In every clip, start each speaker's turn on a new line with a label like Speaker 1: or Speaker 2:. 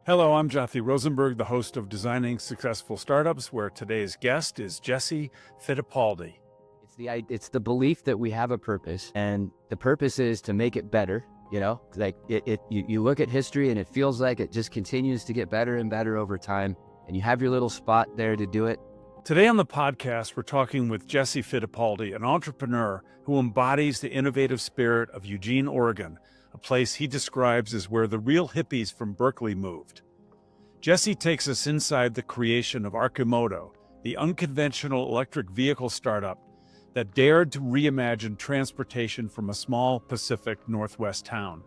Speaker 1: Hello, I'm Jesse Rosenberg, the host of Designing Successful Startups, where today's guest is Jesse Fittipaldi.
Speaker 2: It's the belief that we have a purpose, and the purpose is to make it better. You look at history and it feels like it just continues to get better and better over time, and you have your little spot there to do it.
Speaker 1: Today on the podcast, we're talking with Jesse Fittipaldi, an entrepreneur who embodies the innovative spirit of Eugene, Oregon, a place he describes as where the real hippies from Berkeley moved. Jesse takes us inside the creation of Arcimoto, the unconventional electric vehicle startup that dared to reimagine transportation from a small Pacific Northwest town.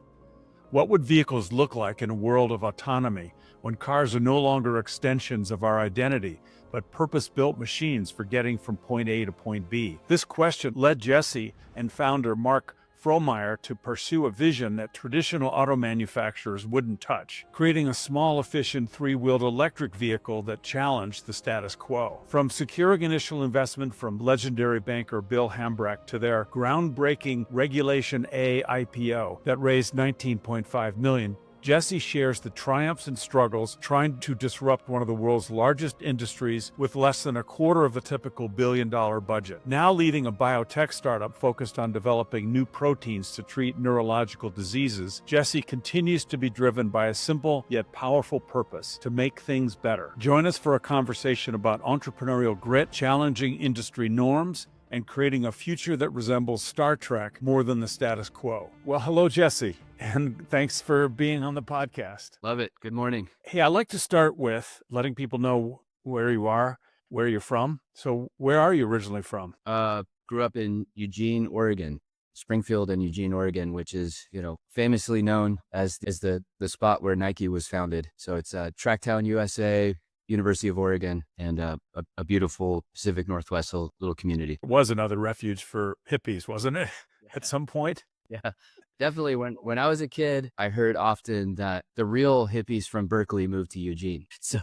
Speaker 1: What would vehicles look like in a world of autonomy when cars are no longer extensions of our identity, but purpose-built machines for getting from point A to point B? This question led Jesse and founder Mark Frohmeyer to pursue a vision that traditional auto manufacturers wouldn't touch, creating a small, efficient, three-wheeled electric vehicle that challenged the status quo. From securing initial investment from legendary banker Bill Hambrecht to their groundbreaking Regulation A IPO that raised $19.5 million, Jesse shares the triumphs and struggles trying to disrupt one of the world's largest industries with less than a quarter of the typical billion-dollar budget. Now leading a biotech startup focused on developing new proteins to treat neurological diseases, Jesse continues to be driven by a simple yet powerful purpose: to make things better. Join us for a conversation about entrepreneurial grit, challenging industry norms, and creating a future that resembles Star Trek more than the status quo. Well, hello, Jesse, and thanks for being on the podcast.
Speaker 2: Love it. Good morning.
Speaker 1: Hey, I'd like to start with letting people know where you are, where you're from. So where are you originally from?
Speaker 2: Grew up in Eugene, Oregon, Springfield and Eugene, Oregon, which is, famously known as the spot where Nike was founded. So it's Tracktown, USA, University of Oregon, and a beautiful Pacific Northwest little community.
Speaker 1: It was another refuge for hippies, wasn't it? At some point?
Speaker 2: Yeah, definitely. When I was a kid, I heard often that the real hippies from Berkeley moved to Eugene. So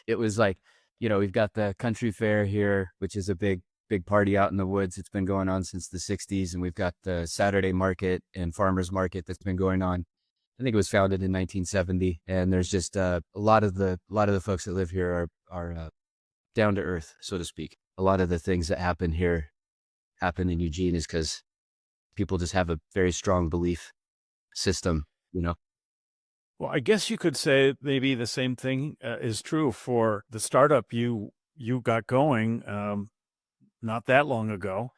Speaker 2: it was like, we've got the country fair here, which is a big party out in the woods. It's been going on since the 60s. And we've got the Saturday market and farmers market that's been going on. I think it was founded in 1970. And there's just a lot of the folks that live here are down to earth, so to speak. A lot of the things that happen here happen in Eugene is because people just have a very strong belief system,
Speaker 1: Well, I guess you could say maybe the same thing is true for the startup you got going not that long ago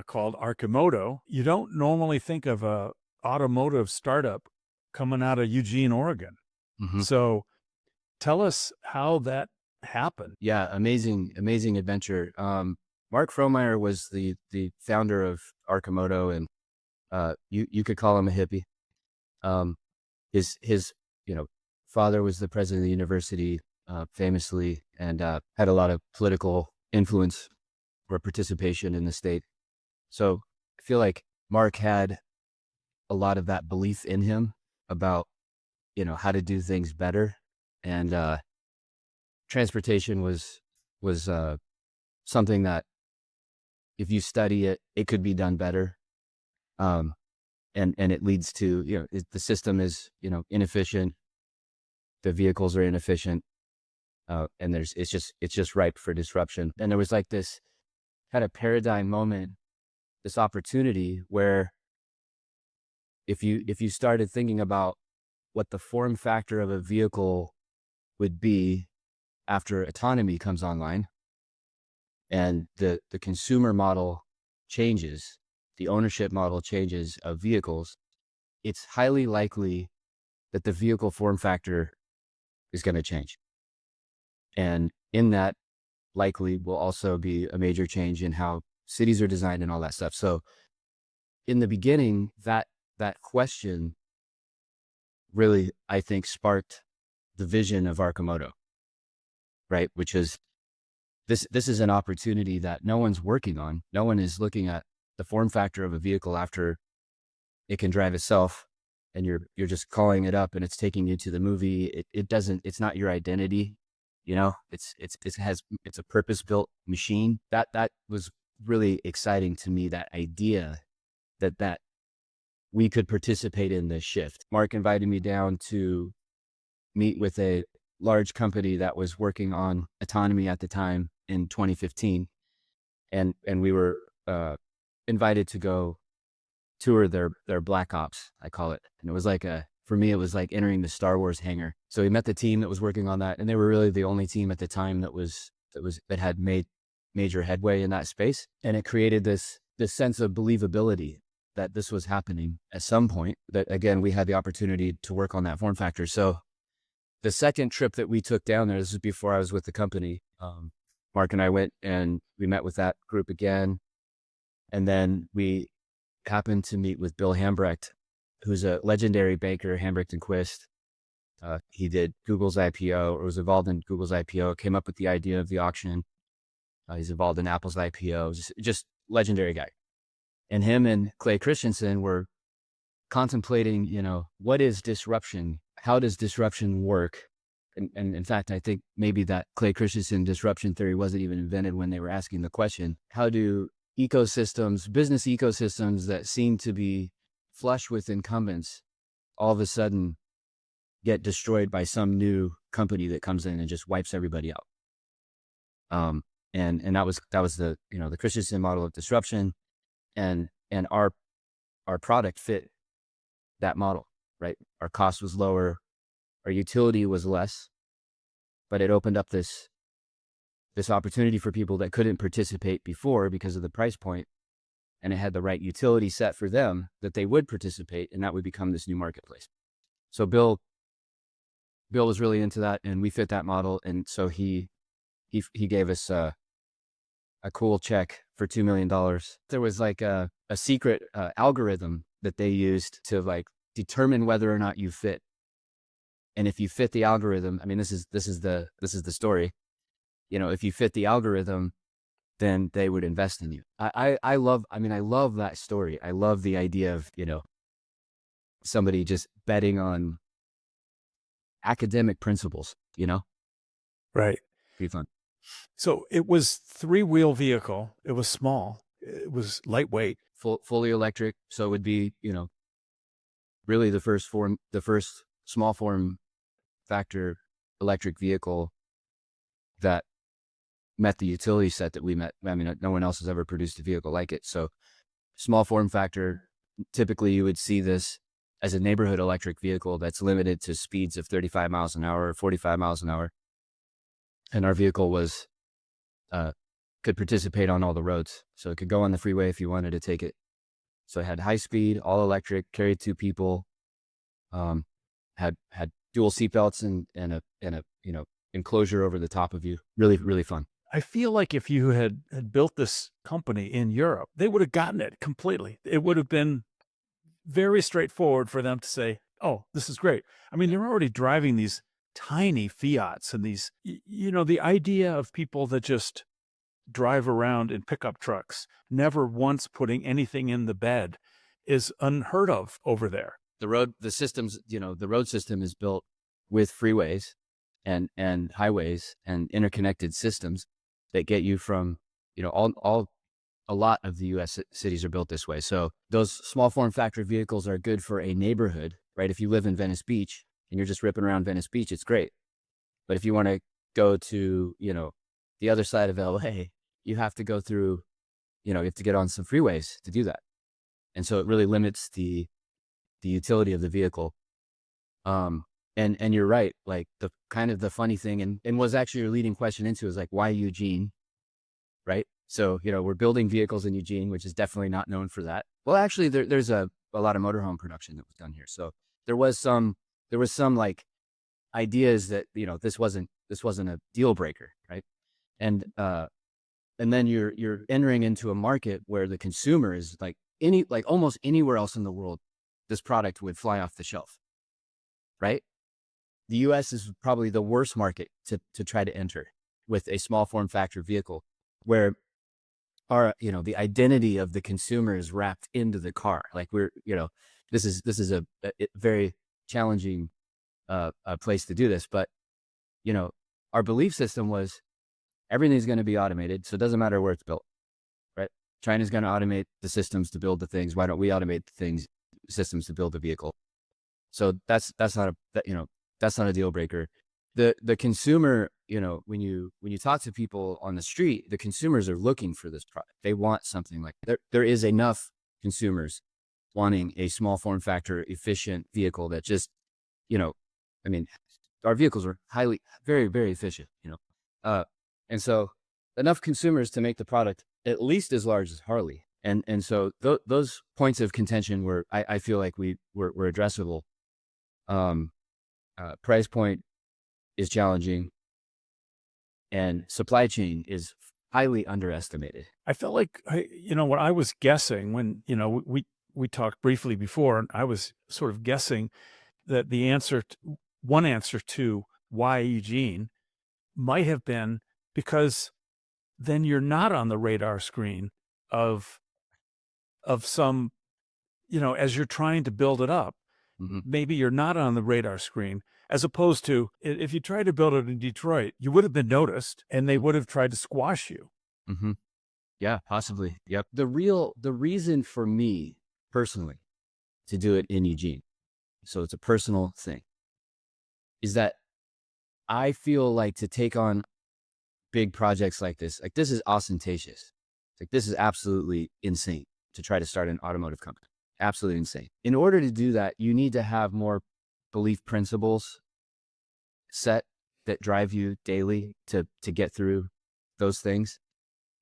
Speaker 1: called Arcimoto. You don't normally think of a automotive startup coming out of Eugene, Oregon.
Speaker 2: Mm-hmm.
Speaker 1: So tell us how that happened.
Speaker 2: Yeah, amazing adventure. Mark Frohmeyer was the founder of Arcimoto, and you could call him a hippie. His father was the president of the university, famously, and had a lot of political influence or participation in the state. So I feel like Mark had a lot of that belief in him about how to do things better, and transportation was something that if you study it, it could be done better. And it leads to, the system is, inefficient. The vehicles are inefficient. And it's just ripe for disruption. And there was like this kind of paradigm moment, this opportunity where if you started thinking about what the form factor of a vehicle would be after autonomy comes online and the consumer model changes, the ownership model changes of vehicles, it's highly likely that the vehicle form factor is going to change. And in that likely will also be a major change in how cities are designed and all that stuff. So in the beginning, that question really, I think, sparked the vision of Arcimoto, right? Which is this is an opportunity that no one's working on. No one is looking at the form factor of a vehicle after it can drive itself, and you're just calling it up and it's taking you to the movie. It's not your identity. It's a purpose-built machine. That was really exciting to me, that idea that we could participate in this shift. Mark invited me down to meet with a large company that was working on autonomy at the time in 2015. And we were invited to go tour their Black Ops, I call it. And it was like for me, it was like entering the Star Wars hangar. So we met the team that was working on that, and they were really the only team at the time that had made major headway in that space. And it created this sense of believability that this was happening at some point, that again, we had the opportunity to work on that form factor. So the second trip that we took down there, this was before I was with the company, Mark and I went and we met with that group again. And then we happened to meet with Bill Hambrecht, who's a legendary banker, Hambrecht and Quist. He did Google's IPO, or was involved in Google's IPO, came up with the idea of the auction. He's involved in Apple's IPO, just legendary guy. And him and Clay Christensen were contemplating, what is disruption? How does disruption work? And in fact, I think maybe that Clay Christensen disruption theory wasn't even invented when they were asking the question, how do business ecosystems that seem to be flush with incumbents, all of a sudden get destroyed by some new company that comes in and just wipes everybody out? And that was the, the Christensen model of disruption, and our product fit that model, right? Our cost was lower, our utility was less, but it opened up this opportunity for people that couldn't participate before because of the price point, and it had the right utility set for them that they would participate, and that would become this new marketplace. So Bill was really into that, and we fit that model, and so he gave us a cool check for $2 million. There was like a secret algorithm that they used to like determine whether or not you fit. And if you fit the algorithm, I mean, this is the story. If you fit the algorithm, then they would invest in you. I love that story. I love the idea of, somebody just betting on academic principles,
Speaker 1: Right.
Speaker 2: Pretty fun.
Speaker 1: So it was 3-wheel vehicle. It was small. It was lightweight.
Speaker 2: Fully electric. So it would be, really the first small form factor electric vehicle that met the utility set that we met. I mean, no one else has ever produced a vehicle like it. So small form factor, typically you would see this as a neighborhood electric vehicle that's limited to speeds of 35 miles an hour or 45 miles an hour. And our vehicle could participate on all the roads. So it could go on the freeway if you wanted to take it. So it had high speed, all electric, carried 2 people, had dual seatbelts and a enclosure over the top of you. Really, really fun.
Speaker 1: I feel like if you had built this company in Europe, they would have gotten it completely. It would have been very straightforward for them to say, oh, this is great. I mean, they're already driving these tiny Fiats and these, the idea of people that just drive around in pickup trucks, never once putting anything in the bed, is unheard of over there.
Speaker 2: The road system is built with freeways and highways and interconnected systems that get you from, a lot of the U.S. cities are built this way. So those small form factor vehicles are good for a neighborhood, right? If you live in Venice Beach and you're just ripping around Venice Beach, it's great. But if you want to go to, the other side of LA, you have to go through, you have to get on some freeways to do that. And so it really limits the utility of the vehicle. And you're right, like the kind of the funny thing, and was actually your leading question into is like, why Eugene, right? So, we're building vehicles in Eugene, which is definitely not known for that. Well, actually there's a lot of motorhome production that was done here. So there was some like ideas that, this wasn't a deal breaker, right? And then you're entering into a market where the consumer is like almost anywhere else in the world, this product would fly off the shelf, right? The U.S. is probably the worst market to try to enter with a small form factor vehicle, where the identity of the consumer is wrapped into the car. Like this is a very challenging place to do this, but our belief system was everything's going to be automated, so it doesn't matter where it's built, right? China's going to automate the systems to build the things. Why don't we automate the systems to build the vehicle? So that's not That's not a deal breaker. The consumer, when you talk to people on the street, the consumers are looking for this product. They want something like there is enough consumers wanting a small form factor, efficient vehicle that just, I mean, our vehicles are very, very efficient, and so enough consumers to make the product at least as large as Harley. And so those points of contention were, I feel like were addressable. Um, Price point is challenging, and supply chain is highly underestimated.
Speaker 1: I felt like what I was guessing when, we talked briefly before, and I was sort of guessing that one answer to why Eugene might have been because then you're not on the radar screen of some, as you're trying to build it up,
Speaker 2: Hmm.
Speaker 1: maybe you're not on the radar screen, as opposed to if you tried to build it in Detroit, you would have been noticed and they would have tried to squash you.
Speaker 2: Hmm. Yeah, possibly. Yep. The reason for me personally to do it in Eugene, so it's a personal thing, is that I feel like to take on big projects like this is ostentatious. Like this is absolutely insane to try to start an automotive company. Absolutely insane. In order to do that, you need to have more belief principles set that drive you daily to get through those things.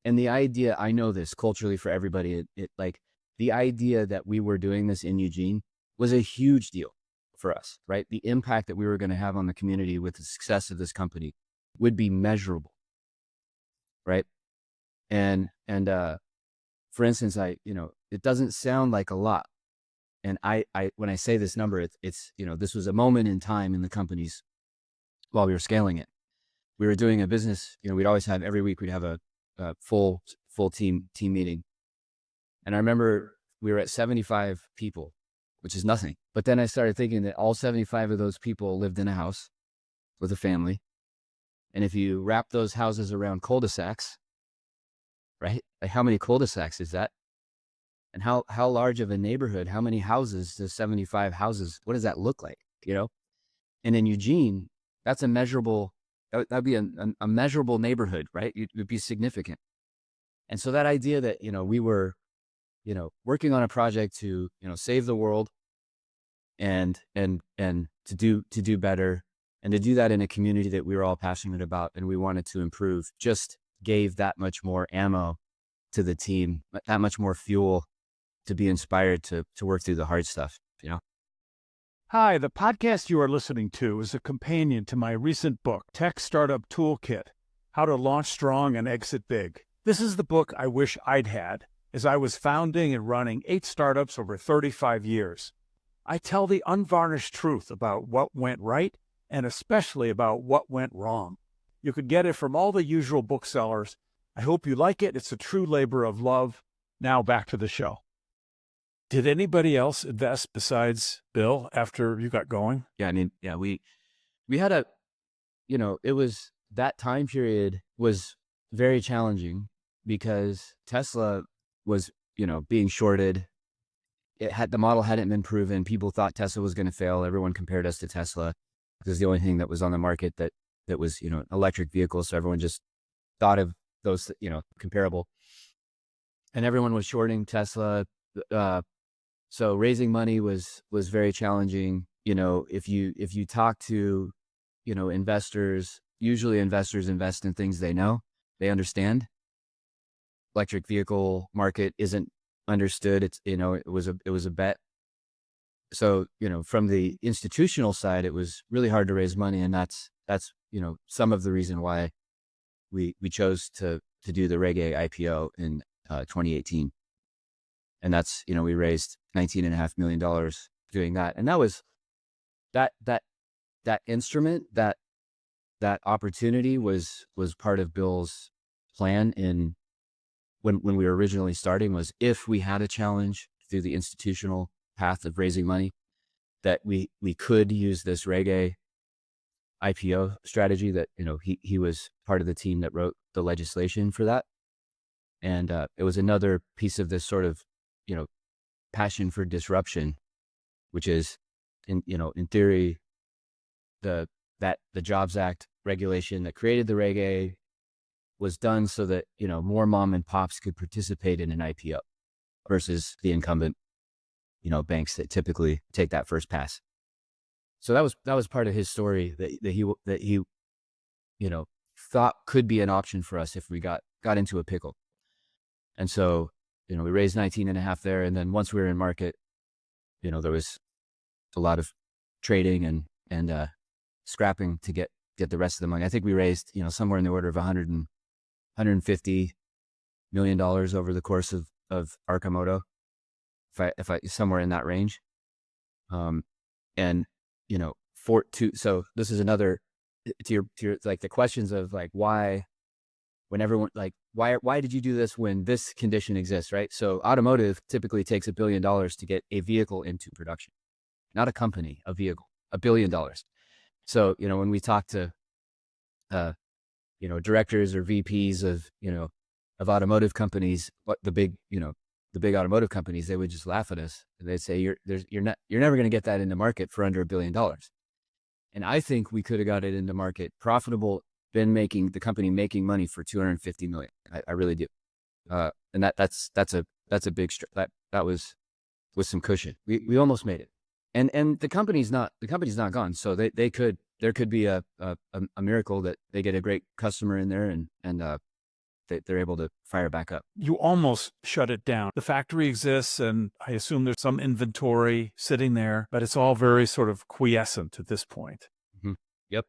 Speaker 2: And the idea, I know this culturally for everybody, like the idea that we were doing this in Eugene was a huge deal for us, right? The impact that we were going to have on the community with the success of this company would be measurable, right? And for instance, it doesn't sound like a lot. And I when I say this number, it's this was a moment in time in the company's while we were scaling it. We were doing a business, we'd always have every week we'd have a full team meeting. And I remember we were at 75 people, which is nothing. But then I started thinking that all 75 of those people lived in a house with a family. And if you wrap those houses around cul-de-sacs, right? Like how many cul-de-sacs is that? And how large of a neighborhood, how many houses does 75 houses, what does that look like? And in Eugene, that's a measurable, that'd be a measurable neighborhood, right? It would be significant. And so that idea that, we were, working on a project to, save the world and to do better, and to do that in a community that we were all passionate about and we wanted to improve, just gave that much more ammo to the team, that much more fuel to be inspired to work through the hard stuff,
Speaker 1: Hi, the podcast you are listening to is a companion to my recent book, Tech Startup Toolkit: How to Launch Strong and Exit Big. This is the book I wish I'd had, as I was founding and running 8 startups over 35 years. I tell the unvarnished truth about what went right and especially about what went wrong. You could get it from all the usual booksellers. I hope you like it. It's a true labor of love. Now back to the show. Did anybody else invest besides Bill after you got going?
Speaker 2: Yeah, I mean, yeah, we had it was, that time period was very challenging because Tesla was, being shorted. The model hadn't been proven. People thought Tesla was going to fail. Everyone compared us to Tesla because it's the only thing that was on the market that was, electric vehicles. So everyone just thought of those, comparable. And everyone was shorting Tesla. So raising money was very challenging. If you talk to, investors, usually investors invest in things they know, they understand. Electric vehicle market isn't understood. It's, it was a bet. So, from the institutional side, it was really hard to raise money. And that's, some of the reason why we chose to do the Reg A IPO in 2018. And that's, we raised $19.5 million doing that. And that was that instrument, that opportunity was part of Bill's plan when we were originally starting, was if we had a challenge through the institutional path of raising money, that we could use this Reg A IPO strategy that, he was part of the team that wrote the legislation for that. And it was another piece of this sort of, passion for disruption, which is in theory, the Jobs Act regulation that created the Reg A was done so that, more mom and pops could participate in an IPO versus the incumbent, banks that typically take that first pass. So that was part of his story that he thought could be an option for us if we got into a pickle. And so, we raised 19 and a half there. And then once we were in market, there was a lot of trading and scrapping to get the rest of the money. I think we raised, somewhere in the order of $150 million over the course of Arcimoto, if I somewhere in that range. And, so this is another to your like the questions of like, why, when everyone like, why did you do this when this condition exists, right? So automotive typically takes $1 billion to get a vehicle into production, not a company, a vehicle, $1 billion. So, when we talk to, directors or VPs of automotive companies, what the big automotive companies, they would just laugh at us. They'd say, you're never going to get that into market for under $1 billion. And I think we could have got it into market profitable, the company making money for 250 million. I really do. And that's a big, that was with some cushion. We almost made it. And the company's not gone. So there could be a miracle that they get a great customer in there and they're able to fire back up.
Speaker 1: You almost shut it down. The factory exists, and I assume there's some inventory sitting there, but it's all very sort of quiescent at this point.
Speaker 2: Mm-hmm. Yep.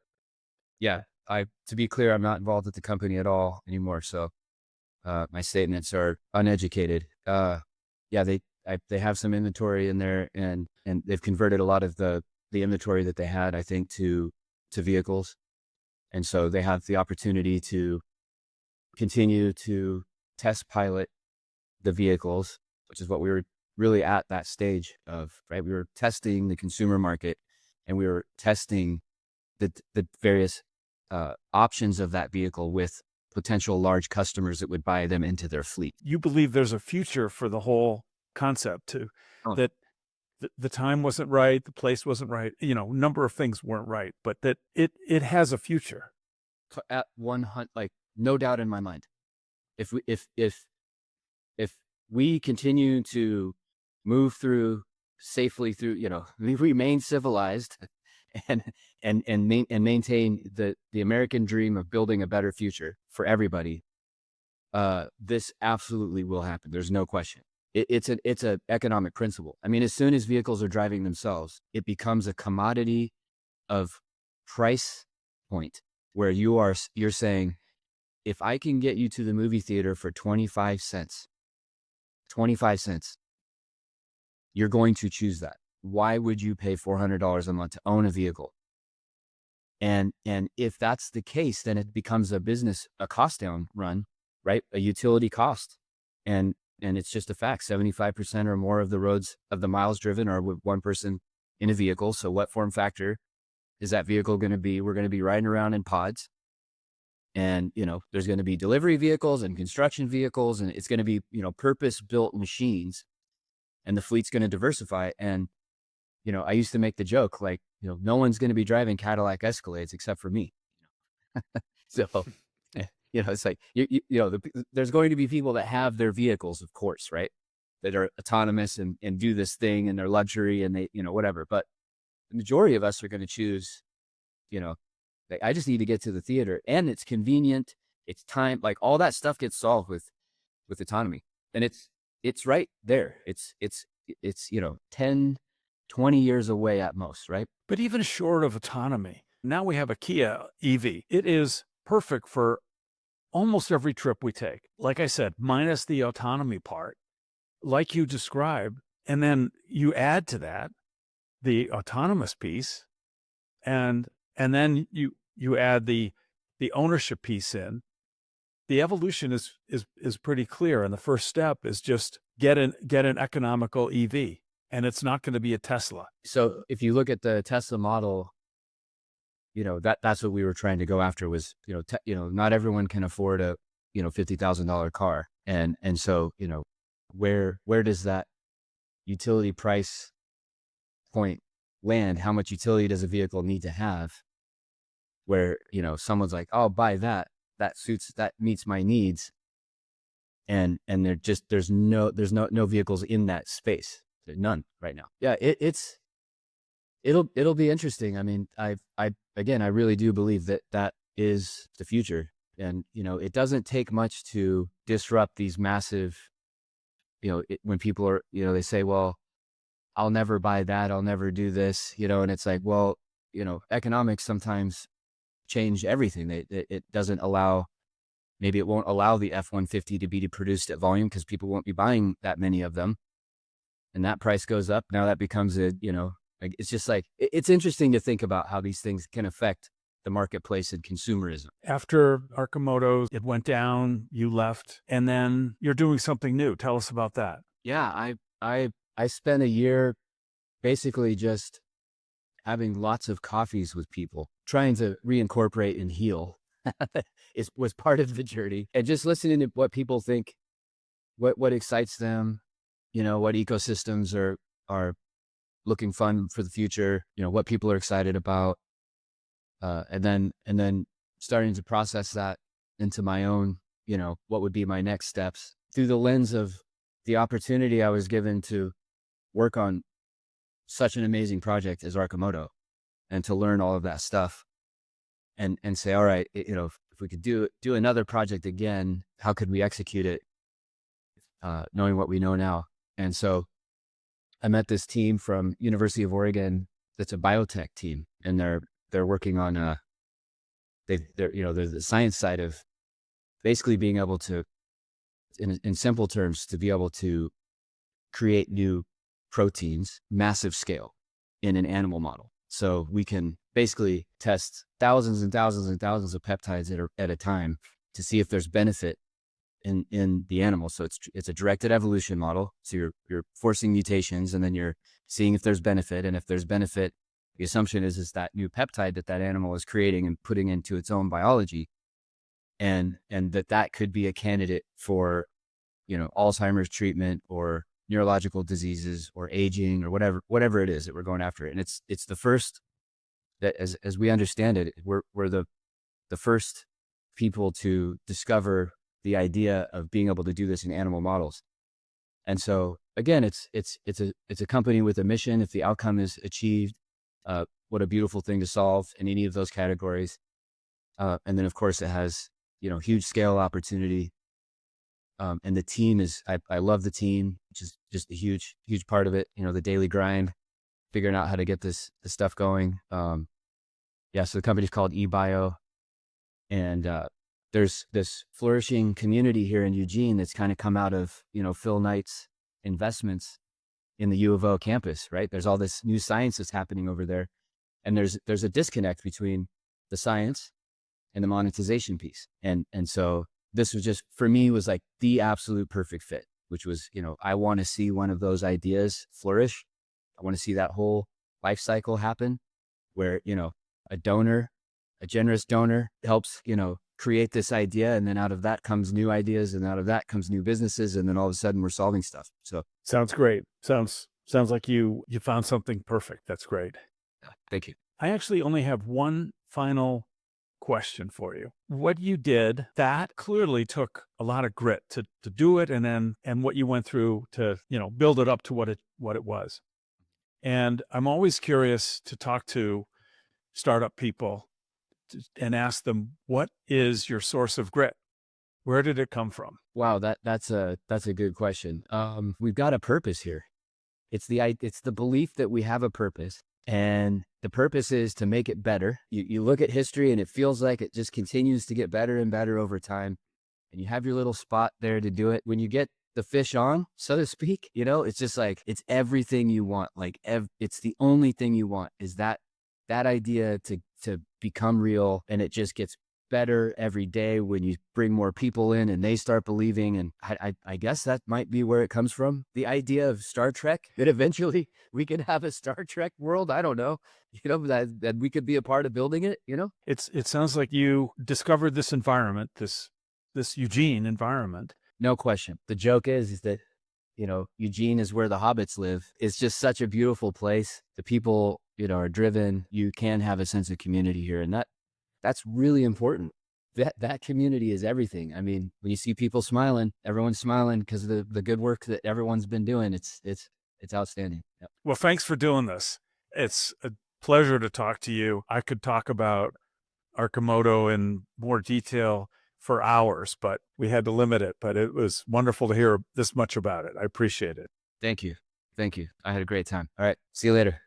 Speaker 2: Yeah. To be clear, I'm not involved with the company at all anymore. So my statements are uneducated. Yeah, they have some inventory in there, and they've converted a lot of the inventory that they had, I think, to vehicles. And so they have the opportunity to continue to test pilot the vehicles, which is what we were really at that stage of, right? We were testing the consumer market, and we were testing the various options of that vehicle with potential large customers that would buy them into their fleet.
Speaker 1: You believe there's a future for the whole concept too, that the time wasn't right, the place wasn't right, a number of things weren't right, but that it has a future.
Speaker 2: At 100, like, no doubt in my mind. If we continue to move safely through, we remain civilized and maintain the American dream of building a better future for everybody, this absolutely will happen. There's no question. It's an economic principle. I mean, as soon as vehicles are driving themselves, it becomes a commodity of price point where you're saying, if I can get you to the movie theater for 25 cents, you're going to choose that. Why would you pay $400 a month to own a vehicle? And if that's the case, then it becomes a cost down run, right? A utility cost. And it's just a fact, 75% or more of the miles driven are with one person in a vehicle. So what form factor is that vehicle going to be? We're going to be riding around in pods. And, there's going to be delivery vehicles and construction vehicles, and it's going to be, purpose-built machines, and the fleet's going to diversify. And, I used to make the joke, like, no one's going to be driving Cadillac Escalades except for me. So, it's like, there's going to be people that have their vehicles, of course, right? That are autonomous and do this thing in their luxury and they, whatever. But the majority of us are going to choose, like, I just need to get to the theater, and it's convenient. It's time, like, all that stuff gets solved with autonomy, and it's right there. It's 10, 20 years away at most, right?
Speaker 1: But even short of autonomy, now we have a Kia EV. It is perfect for almost every trip we take. Like I said, minus the autonomy part, like you described, and then you add to that the autonomous piece, and then you add the ownership piece in. The evolution is pretty clear, and the first step is just get an economical EV, and it's not going to be a Tesla.
Speaker 2: So if you look at the Tesla model, that's what we were trying to go after was, not everyone can afford a $50,000 car, and so where does that utility price point land? How much utility does a vehicle need to have where, someone's like, "Oh, buy that. That meets my needs." And there's no vehicles in that space. None right now. Yeah, it'll be interesting. I mean, I really do believe that that is the future. And, it doesn't take much to disrupt these massive, when people are, they say, well, I'll never buy that. I'll never do this, and it's like, well, economics sometimes change everything. It doesn't allow, maybe it won't allow the F-150 to be produced at volume because people won't be buying that many of them. And that price goes up. Now that becomes like, it's just like, it's interesting to think about how these things can affect the marketplace and consumerism.
Speaker 1: After Arcimoto, it went down, you left, and then you're doing something new. Tell us about that.
Speaker 2: Yeah, I spent a year basically just having lots of coffees with people, trying to reincorporate and heal. Was part of the journey, and just listening to what people think, what excites them, what ecosystems are looking fun for the future, what people are excited about, and then starting to process that into my own, what would be my next steps through the lens of the opportunity I was given to work on such an amazing project as Arcimoto, and to learn all of that stuff, and say, all right, if we could do another project again, how could we execute it, knowing what we know now. And so I met this team from University of Oregon that's a biotech team, and they're working on they're the science side of basically being able to, in simple terms, to be able to create new proteins, massive scale, in an animal model. So we can basically test thousands and thousands and thousands of peptides at a time to see if there's benefit in the animal. So it's a directed evolution model. So you're forcing mutations, and then you're seeing if there's benefit. And if there's benefit, the assumption is that new peptide that animal is creating and putting into its own biology, and that could be a candidate for, Alzheimer's treatment or neurological diseases or aging or whatever it is that we're going after. And it's the first that, as we understand it, we're the first people to discover the idea of being able to do this in animal models. And so again, it's a company with a mission. If the outcome is achieved, what a beautiful thing to solve in any of those categories. And then of course it has, huge scale opportunity. And the team I love the team, which is just a huge part of it. The daily grind, figuring out how to get this stuff going. So the company's called eBio, and there's this flourishing community here in Eugene that's kind of come out of, Phil Knight's investments in the U of O campus, right? There's all this new science that's happening over there, and there's a disconnect between the science and the monetization piece. And so this was just, for me, was like the absolute perfect fit, which was, I want to see one of those ideas flourish. I want to see that whole life cycle happen where, a generous donor helps, create this idea. And then out of that comes new ideas, and out of that comes new businesses. And then all of a sudden we're solving stuff. So
Speaker 1: sounds great. Sounds like you found something perfect. That's great.
Speaker 2: thank you.
Speaker 1: I actually only have one final question for you. What you did, that clearly took a lot of grit to do it, and what you went through to, build it up to what it was. And I'm always curious to talk to startup people and ask them, what is your source of grit? Where did it come from?
Speaker 2: Wow, that's a good question. We've got a purpose here. It's the belief that we have a purpose, and the purpose is to make it better. You look at history, and it feels like it just continues to get better and better over time. And you have your little spot there to do it. When you get the fish on, so to speak, it's just like, it's everything you want. Like it's the only thing you want is that idea to become real. And it just gets better every day when you bring more people in and they start believing. And I guess that might be where it comes from. The idea of Star Trek, that eventually we can have a Star Trek world. I don't know, that we could be a part of building it,
Speaker 1: It sounds like you discovered this environment, this Eugene environment.
Speaker 2: No question. The joke is that, Eugene is where the hobbits live. It's just such a beautiful place. The people, are driven. You can have a sense of community here. And That's really important. That community is everything. I mean, when you see people smiling, everyone's smiling because of the good work that everyone's been doing. It's outstanding. Yep.
Speaker 1: Well, thanks for doing this. It's a pleasure to talk to you. I could talk about Arcimoto in more detail for hours, but we had to limit it. But it was wonderful to hear this much about it. I appreciate it.
Speaker 2: Thank you. Thank you. I had a great time. All right. See you later.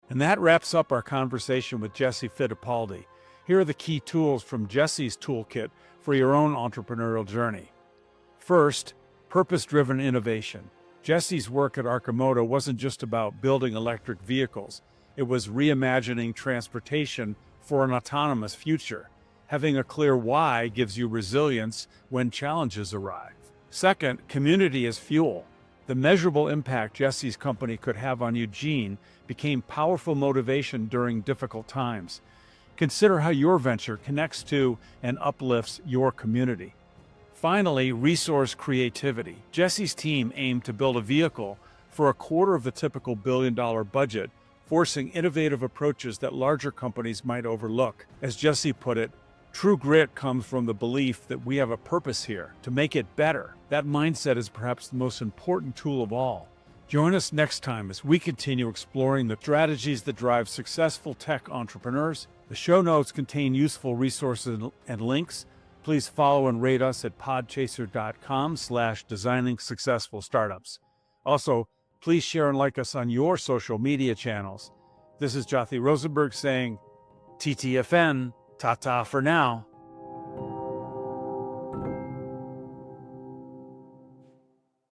Speaker 1: And that wraps up our conversation with Jesse Fittipaldi. Here are the key tools from Jesse's toolkit for your own entrepreneurial journey. First, purpose-driven innovation. Jesse's work at Arcimoto wasn't just about building electric vehicles. It was reimagining transportation for an autonomous future. Having a clear why gives you resilience when challenges arrive. Second, community as fuel. The measurable impact Jesse's company could have on Eugene became powerful motivation during difficult times. Consider how your venture connects to and uplifts your community. Finally, resource creativity. Jesse's team aimed to build a vehicle for a quarter of the typical billion-dollar budget, forcing innovative approaches that larger companies might overlook. As Jesse put it, true grit comes from the belief that we have a purpose here, to make it better. That mindset is perhaps the most important tool of all. Join us next time as we continue exploring the strategies that drive successful tech entrepreneurs. The show notes contain useful resources and links. Please follow and rate us at podchaser.com/designing successful startups. Also, please share and like us on your social media channels. This is Jothy Rosenberg saying, TTFN, ta-ta for now.